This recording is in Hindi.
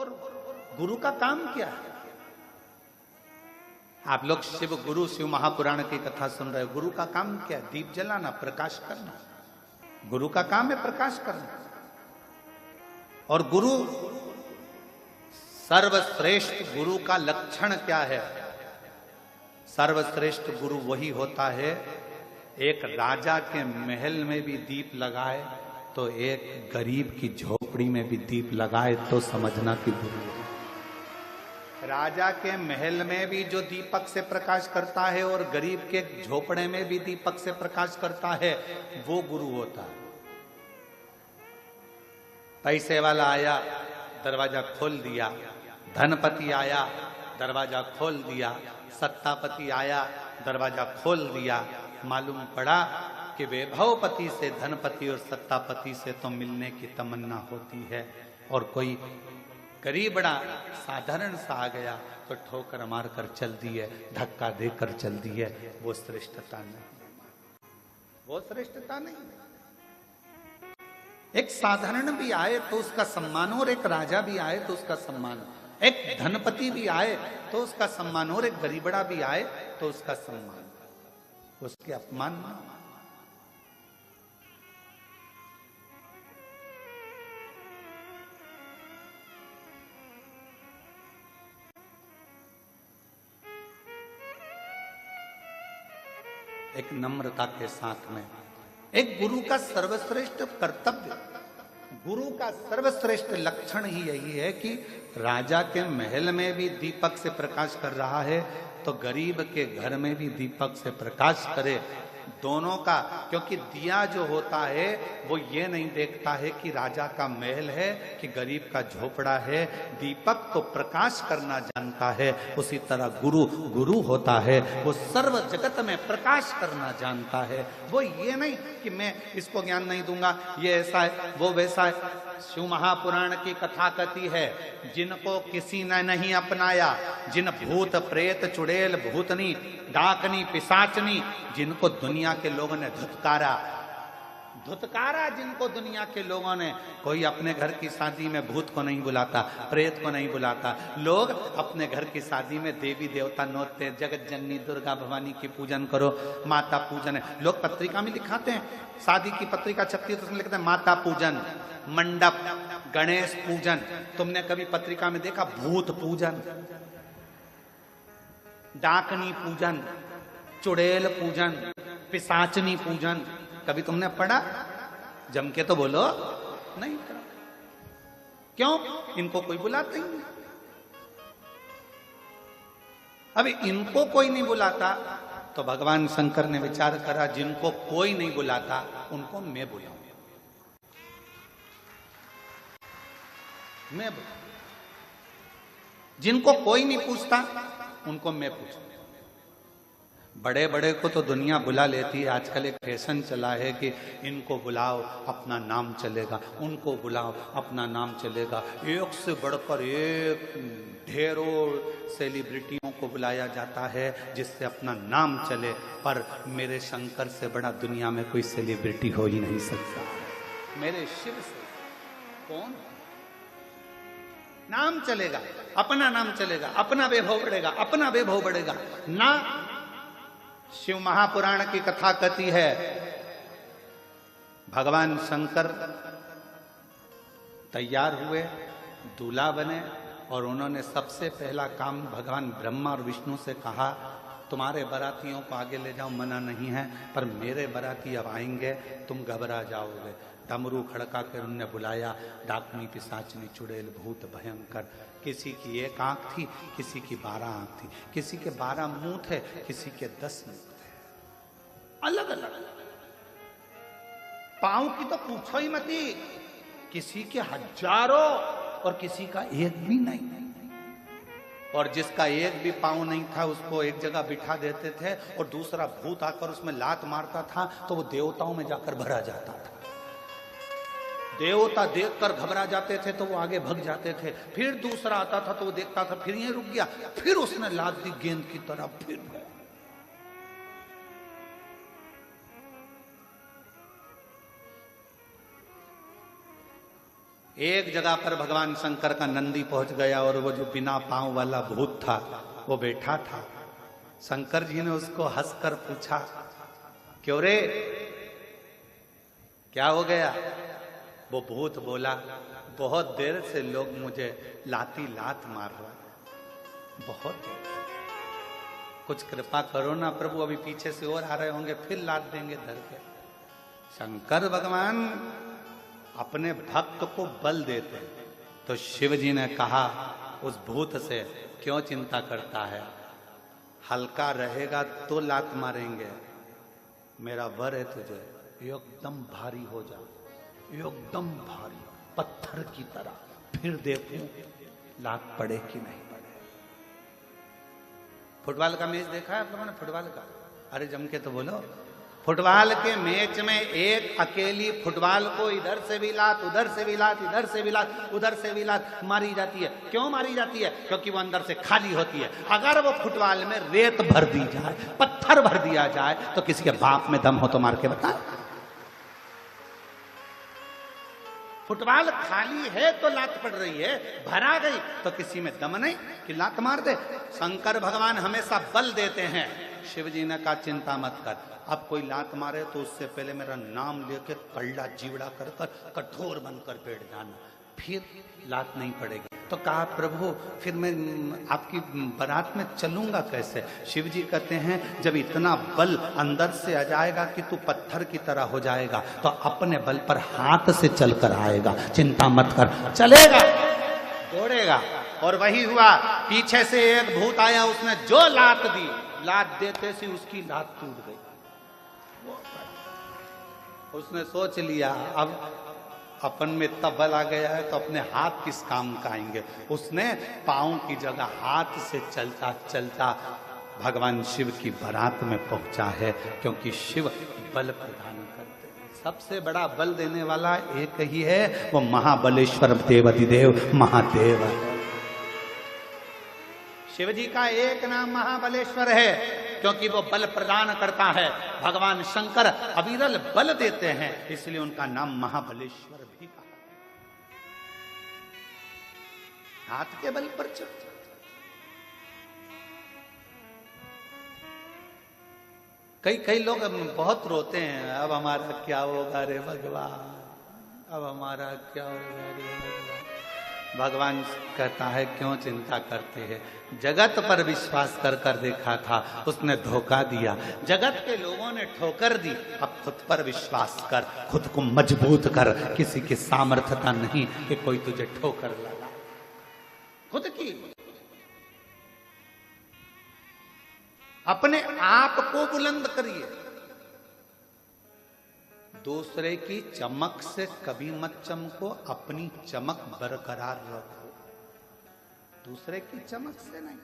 और गुरु का काम क्या है? आप लोग शिव गुरु शिव महापुराण की कथा सुन रहे हो। गुरु का काम क्या है? दीप जलाना, प्रकाश करना। गुरु का काम है प्रकाश करना। और गुरु सर्वश्रेष्ठ गुरु का लक्षण क्या है? सर्वश्रेष्ठ गुरु वही होता है, एक राजा के महल में भी दीप लगाए तो एक गरीब की झोपड़ी में भी दीप लगाए तो समझना कि गुरु है। राजा के महल में भी जो दीपक से प्रकाश करता है और गरीब के झोपड़े में भी दीपक से प्रकाश करता है, वो गुरु होता है। पैसे वाला आया, दरवाजा खोल दिया। धनपति आया, दरवाजा खोल दिया। सत्तापति आया, दरवाजा खोल दिया। मालूम पड़ा कि वैभवपति से, धनपति और सत्तापति से तो मिलने की तमन्ना होती है, और कोई गरीबड़ा साधारण सा आ गया तो ठोकर मार कर चल दी है, धक्का देकर चल दी है। वो श्रेष्ठता नहीं, वो श्रेष्ठता नहीं। एक साधारण भी आए तो उसका सम्मान, और एक राजा भी आए तो उसका सम्मान, एक धनपति भी आए तो उसका सम्मान, और एक गरीबड़ा भी आए तो उसका सम्मान, उसके अपमान न। एक नम्रता के साथ में, एक गुरु का सर्वश्रेष्ठ कर्तव्य, गुरु का सर्वश्रेष्ठ लक्षण ही यही है कि राजा के महल में भी दीपक से प्रकाश कर रहा है तो गरीब के घर में भी दीपक से प्रकाश करे, दोनों का। क्योंकि दिया जो होता है वो ये नहीं देखता है कि राजा का महल है कि गरीब का झोपड़ा है, दीपक तो प्रकाश करना जानता है। उसी तरह गुरु गुरु होता है, वो सर्व जगत में प्रकाश करना जानता है। वो ये नहीं कि मैं इसको ज्ञान नहीं दूंगा, ये ऐसा है वो वैसा है। शिव महापुराण की कथा कथी है, जिनको किसी ने नहीं अपनाया, जिन भूत प्रेत चुड़ैल भूतनी डाकनी पिशाचनी, जिनको दुनिया के लोगों ने धुतकारा, जिनको दुनिया के लोगों ने, कोई अपने घर की शादी में भूत को नहीं बुलाता, प्रेत को नहीं बुलाता। लोग अपने घर की शादी में देवी देवता नोचते, जगत जननी दुर्गा भवानी की पूजन करो, माता पूजन है। लोग पत्रिका में लिखाते हैं, शादी की पत्रिका छपती है तो उसमें लिखते हैं माता पूजन, मंडप, गणेश पूजन। तुमने कभी पत्रिका में देखा भूत पूजन, डाकनी पूजन, चुड़ैल पूजन, पिशाचनी पूजन? कभी तुमने पढ़ा? जम के तो बोलो नहीं करा। क्यों? इनको कोई बुलाता ही नहीं। अभी इनको कोई नहीं बुलाता तो भगवान शंकर ने विचार करा, जिनको कोई नहीं बुलाता उनको मैं बुलाऊं, मैं बुलाऊं। जिनको कोई नहीं पूछता उनको मैं पूछूं। बड़े बड़े को तो दुनिया बुला लेती है, आजकल एक फैशन चला है कि इनको बुलाओ अपना नाम चलेगा, उनको बुलाओ अपना नाम चलेगा। एक से बढ़कर एक ढेरों सेलिब्रिटियों को बुलाया जाता है जिससे अपना नाम चले, पर मेरे शंकर से बड़ा दुनिया में कोई सेलिब्रिटी हो ही नहीं सकता। मेरे शिव से कौन? नाम चलेगा, अपना नाम चलेगा, अपना वैभव बढ़ेगा, अपना वैभव बढ़ेगा ना। शिव महापुराण की कथा कथी है, भगवान शंकर तैयार हुए, दूल्हा बने, और उन्होंने सबसे पहला काम भगवान ब्रह्मा और विष्णु से कहा, तुम्हारे बारातियों को आगे ले जाओ, मना नहीं है, पर मेरे बाराती अब आएंगे, तुम घबरा जाओगे। डमरू खड़का कर उनने बुलाया, डाकनी पिशाचनी चुड़ैल भूत भयंकर। किसी की एक आंख थी, किसी की 12 आंख थी, किसी के 12 मुंह थे, किसी के 10 मुंह थे, अलग अलग। पांव की तो पूछो ही मती, किसी के हजारों और किसी का एक भी नहीं। और जिसका एक भी पांव नहीं था उसको एक जगह बिठा देते थे, और दूसरा भूत आकर उसमें लात मारता था तो वो देवताओं में जाकर भरा जाता था। देवता देखकर घबरा जाते थे तो वो आगे भग जाते थे। फिर दूसरा आता था तो वो देखता था, फिर ये रुक गया, फिर उसने लात दी गेंद की तरह, फिर गया। एक जगह पर भगवान शंकर का नंदी पहुंच गया और वो जो बिना पांव वाला भूत था वो बैठा था। शंकर जी ने उसको हंसकर पूछा, क्यों रे, क्या हो गया? वो भूत बोला, बहुत देर से लोग मुझे लाती लात मार रहे हैं, बहुत देर। कुछ कृपा करो ना प्रभु, अभी पीछे से और आ रहे होंगे, फिर लात देंगे धर के। शंकर भगवान अपने भक्त को बल देते। तो शिव जी ने कहा उस भूत से, क्यों चिंता करता है, हल्का रहेगा तो लात मारेंगे, मेरा वर है तुझे, एकदम भारी हो जा, एकदम भारी पत्थर की तरह, फिर देखूं लात पड़े कि नहीं पड़े। फुटबॉल का मैच देखा है आप लोगों ने? फुटबॉल का, अरे जम के तो बोलो। फुटबॉल के मैच में एक अकेली फुटबॉल को इधर से भी लात, उधर से भी लात, इधर से भी लात, उधर से भी लात मारी जाती है। क्यों मारी जाती है? क्योंकि वो अंदर से खाली होती है। अगर वो फुटबॉल में रेत भर दी जाए, पत्थर भर दिया जाए, तो किसी के बाप में दम हो तो मार के बता। फुटबॉल खाली है तो लात पड़ रही है, भरा गई तो किसी में दम नहीं कि लात मार दे। शंकर भगवान हमेशा बल देते हैं। शिव जी ने कहा चिंता मत कर, अब कोई लात मारे तो उससे पहले मेरा नाम लेके कल्ला जीवड़ा कर कर कठोर बनकर बैठ जाना, फिर लात नहीं पड़ेगी। तो कहा प्रभु फिर मैं आपकी बारात में चलूंगा कैसे? शिव जी कहते हैं जब इतना बल अंदर से आ जाएगा कि तू पत्थर की तरह हो जाएगा तो अपने बल पर हाथ से चलकर आएगा, चिंता मत कर, चलेगा, दौड़ेगा। और वही हुआ, पीछे से एक भूत आया, उसने जो लात दी, लात देते से उसकी लात टूट गई। उसने सोच लिया अब अपन में इतना बल आ गया है तो अपने हाथ किस काम का आएंगे। उसने पांव की जगह हाथ से चलता चलता भगवान शिव की बारात में पहुंचा है, क्योंकि शिव बल प्रदान करते हैं। सबसे बड़ा बल देने वाला एक ही है, वो महाबलेश्वर देवाधिदेव महादेव है। शिव जी का एक नाम महाबलेश्वर है क्योंकि वो बल प्रदान करता है। भगवान शंकर अविरल बल देते हैं, इसलिए उनका नाम महाबलेश्वर भी कहा। हाथ के बल पर चलते। कई लोग बहुत रोते हैं, अब हमारा क्या होगा रे भगवान, अब हमारा क्या होगा रे भगवान। भगवान कहता है क्यों चिंता करते हैं, जगत पर विश्वास कर कर देखा था, उसने धोखा दिया। जगत के लोगों ने ठोकर दी, अब खुद पर विश्वास कर, खुद को मजबूत कर। किसी की सामर्थ्यता नहीं कि कोई तुझे ठोकर लगा, खुद की। अपने आप को बुलंद करिए, दूसरे की चमक से कभी मत चमको, अपनी चमक बरकरार रखो। दूसरे की चमक से नहीं।